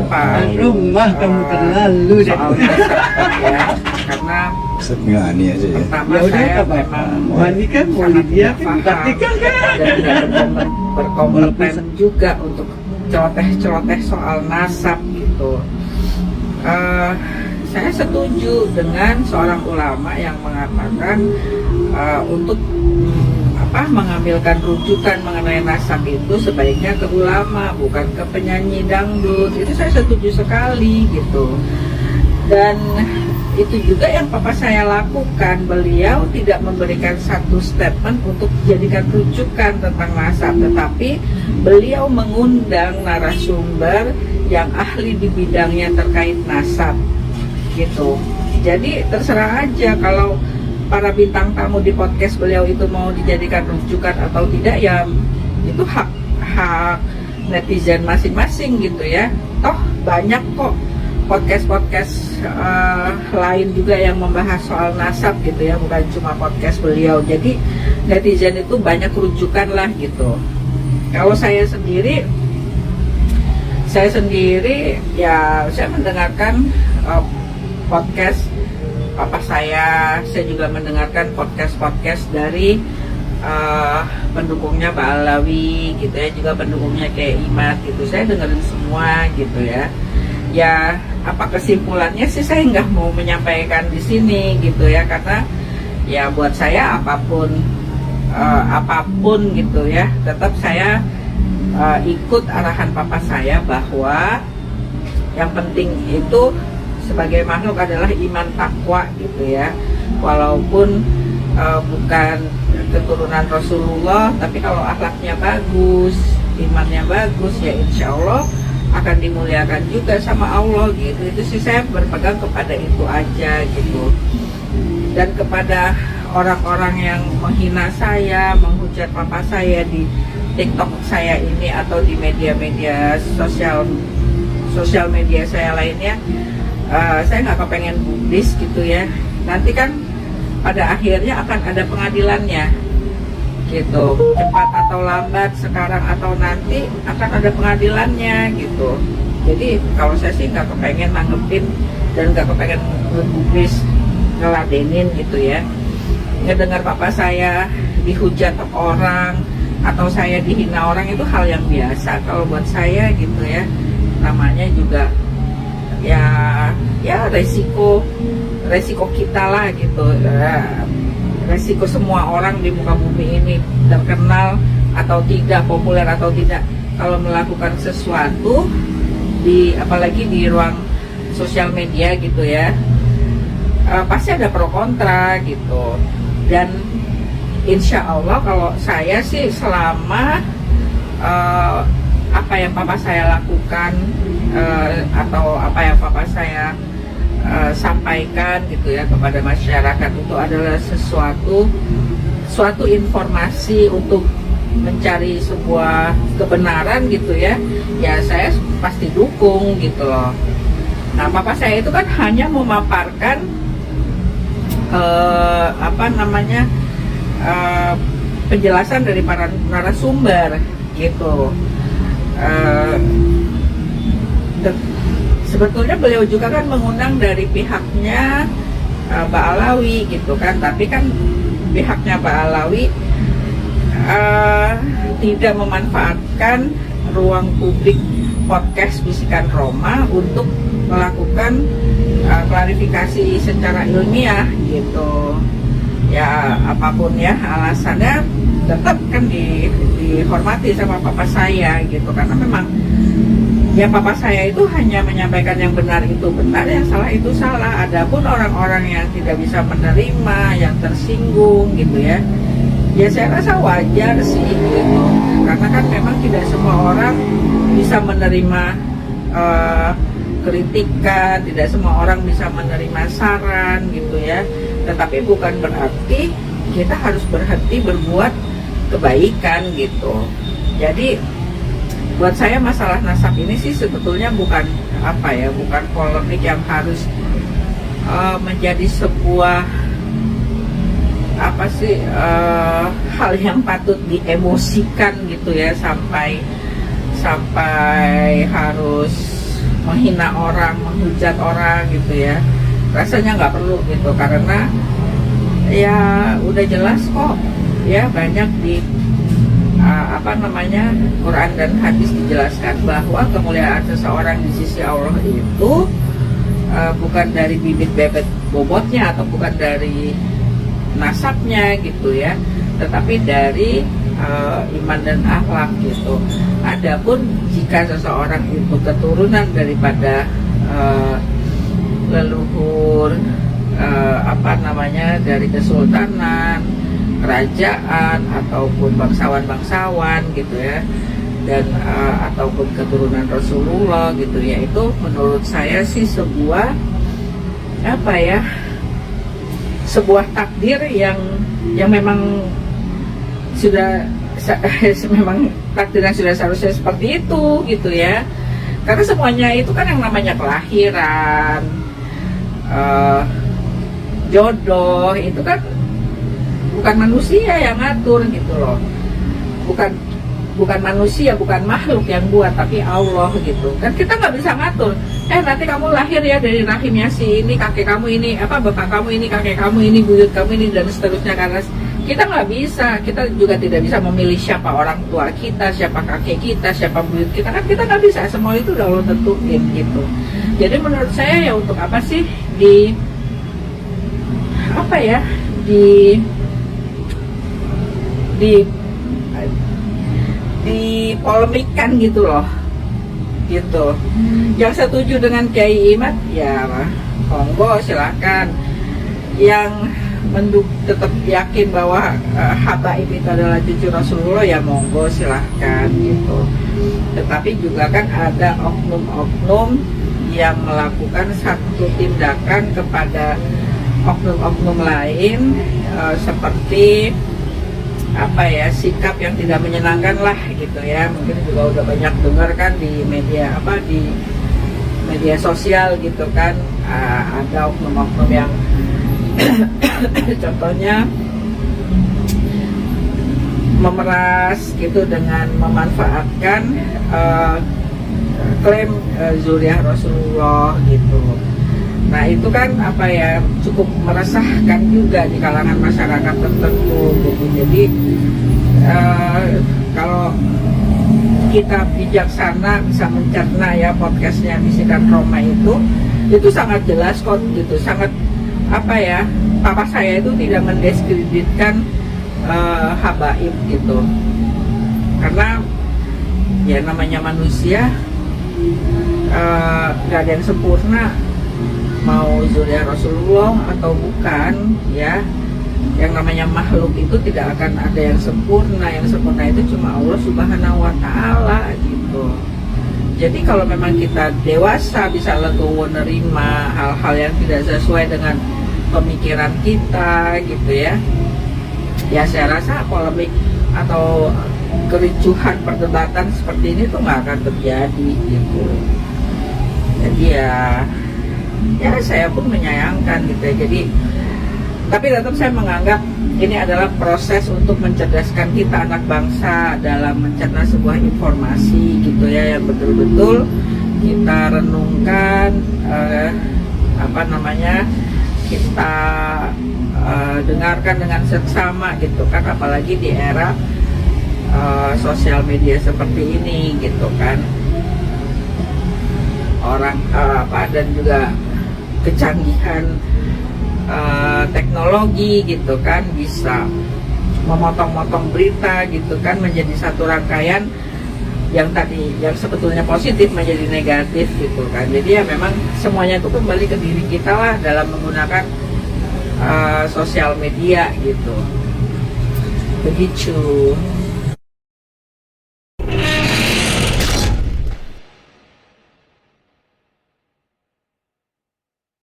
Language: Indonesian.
apa? Rumah kamu terlalu deh. Soal nasab ya, karena Ngani aja ya. pertama Ya udah, saya nggak apa-apa. memang Wani kan mau sangat dia tidak kan paham praktikal kan. dan tidak berkompeten juga untuk celoteh-celoteh soal nasab gitu. Saya setuju dengan seorang ulama yang mengatakan untuk mengambilkan rujukan mengenai nasab itu sebaiknya ke ulama, bukan ke penyanyi dangdut. Itu saya setuju sekali gitu. Dan itu juga yang papa saya lakukan. Beliau tidak memberikan satu statement untuk dijadikan rujukan tentang nasab, tetapi beliau mengundang narasumber yang ahli di bidangnya terkait nasab gitu. Jadi terserah aja kalau para bintang tamu di podcast beliau itu mau dijadikan rujukan atau tidak, ya itu hak netizen masing-masing gitu ya. Toh banyak kok podcast lain juga yang membahas soal nasab gitu ya, bukan cuma podcast beliau. Jadi netizen itu banyak rujukan lah gitu. Kalau saya sendiri ya saya mendengarkan podcast papa saya juga mendengarkan podcast dari pendukungnya Pak Alawi gitu ya, juga pendukungnya kayak Imat gitu. Saya dengerin semua gitu ya. Ya apa kesimpulannya sih saya nggak mau menyampaikan di sini gitu ya, karena ya buat saya apapun gitu ya, tetap saya ikut arahan papa saya bahwa yang penting itu sebagai makhluk adalah iman takwa gitu ya. Walaupun bukan keturunan Rasulullah, tapi kalau akhlaknya bagus, imannya bagus, ya insya Allah akan dimuliakan juga sama Allah gitu. Itu sih saya berpegang kepada itu aja gitu. Dan kepada orang-orang yang menghina saya, menghujat papa saya di TikTok saya ini atau di media-media sosial media saya lainnya, saya nggak kepengen publis gitu ya. Nanti kan pada akhirnya akan ada pengadilannya gitu, cepat atau lambat, sekarang atau nanti akan ada pengadilannya gitu. Jadi kalau saya sih nggak kepengen nanggepin dan nggak kepengen publis ngeladenin gitu ya. Ngedengar papa saya dihujat orang atau saya dihina orang itu hal yang biasa kalau buat saya gitu ya. Namanya juga ya resiko kita lah gitu, resiko semua orang di muka bumi ini, terkenal atau tidak, populer atau tidak, kalau melakukan sesuatu apalagi di ruang sosial media gitu ya, pasti ada pro kontra gitu. Dan insya Allah kalau saya sih selama apa yang papa saya lakukan atau apa yang papa saya sampaikan gitu ya kepada masyarakat itu adalah suatu informasi untuk mencari sebuah kebenaran gitu ya, ya saya pasti dukung gitu loh. Nah papa saya itu kan hanya memaparkan penjelasan dari para narasumber gitu. Sebetulnya beliau juga kan mengundang dari pihaknya Pak Alawi gitu kan, tapi kan pihaknya Pak Alawi tidak memanfaatkan ruang publik podcast Bisikan Roma untuk melakukan klarifikasi secara ilmiah gitu. Ya apapun ya alasannya, tetap kan dihormati sama papa saya gitu, karena memang ya papa saya itu hanya menyampaikan yang benar itu benar, yang salah itu salah. Adapun orang-orang yang tidak bisa menerima, yang tersinggung gitu ya, ya saya rasa wajar sih gitu, karena kan memang tidak semua orang bisa menerima kritikan, tidak semua orang bisa menerima saran gitu ya. Tetapi bukan berarti kita harus berhenti berbuat kebaikan gitu. Jadi buat saya masalah nasab ini sih sebetulnya bukan bukan polemik yang harus menjadi sebuah hal yang patut diemosikan gitu ya, sampai harus menghina orang, menghujat orang gitu ya, rasanya nggak perlu gitu, karena ya udah jelas kok ya, banyak di Quran dan hadis dijelaskan bahwa kemuliaan seseorang di sisi Allah itu bukan dari bibit bebet bobotnya atau bukan dari nasabnya gitu ya, tetapi dari iman dan akhlak gitu. Adapun jika seseorang itu keturunan daripada leluhur dari kesultanan, kerajaan ataupun bangsawan-bangsawan gitu ya, dan ataupun keturunan Rasulullah gitu ya, itu menurut saya sih sebuah takdir yang memang sudah memang takdir yang sudah seharusnya seperti itu gitu ya, karena semuanya itu kan yang namanya kelahiran, jodoh itu kan bukan manusia yang ngatur gitu loh, bukan manusia, bukan makhluk yang buat, tapi Allah gitu kan. Kita nggak bisa ngatur, nanti kamu lahir ya dari rahimnya si ini, kakek kamu ini, bapak kamu ini, kakek kamu ini, buyut kamu ini, dan seterusnya. Karena kita nggak bisa, kita juga tidak bisa memilih siapa orang tua kita, siapa kakek kita, siapa buyut kita, kan kita nggak bisa, semua itu udah Allah tentuin gitu. Jadi menurut saya ya, untuk apa sih dipolemikan gitu loh gitu. Yang setuju dengan Kiai Imad ya monggo silahkan, yang tetap yakin bahwa Habaib itu adalah cucu Rasulullah ya monggo silahkan gitu. Tetapi juga kan ada oknum-oknum yang melakukan satu tindakan kepada oknum-oknum lain, seperti sikap yang tidak menyenangkan lah gitu ya. Mungkin juga udah banyak dengar kan di media sosial gitu kan, ada oknum-oknum yang contohnya memeras gitu dengan memanfaatkan klaim zuriat Rasulullah gitu. Nah itu kan cukup meresahkan juga di kalangan masyarakat tertentu gitu. Jadi kalau kita bijaksana bisa mencerna ya podcastnya Bisikan Roma itu sangat jelas kok gitu, sangat papa saya itu tidak mendiskreditkan Habaib gitu, karena ya namanya manusia gak ada yang sempurna, mau zuriat Rasulullah atau bukan ya. Yang namanya makhluk itu tidak akan ada yang sempurna, yang sempurna itu cuma Allah Subhanahu wa Ta'ala gitu. Jadi kalau memang kita dewasa bisa legowo nerima hal-hal yang tidak sesuai dengan pemikiran kita gitu ya, ya saya rasa polemik atau kericuhan perdebatan seperti ini tuh nggak akan terjadi gitu. Jadi ya saya pun menyayangkan gitu ya. Jadi tapi tetap saya menganggap ini adalah proses untuk mencerdaskan kita anak bangsa dalam mencerna sebuah informasi gitu ya, yang betul-betul kita renungkan, kita dengarkan dengan seksama gitu kan, apalagi di era sosial media seperti ini gitu kan. Orang dan juga kecanggihan teknologi gitu kan, bisa memotong-motong berita gitu kan menjadi satu rangkaian yang sebetulnya positif menjadi negatif gitu kan. Jadi ya memang semuanya itu kembali ke diri kita lah dalam menggunakan sosial media gitu. Begitu.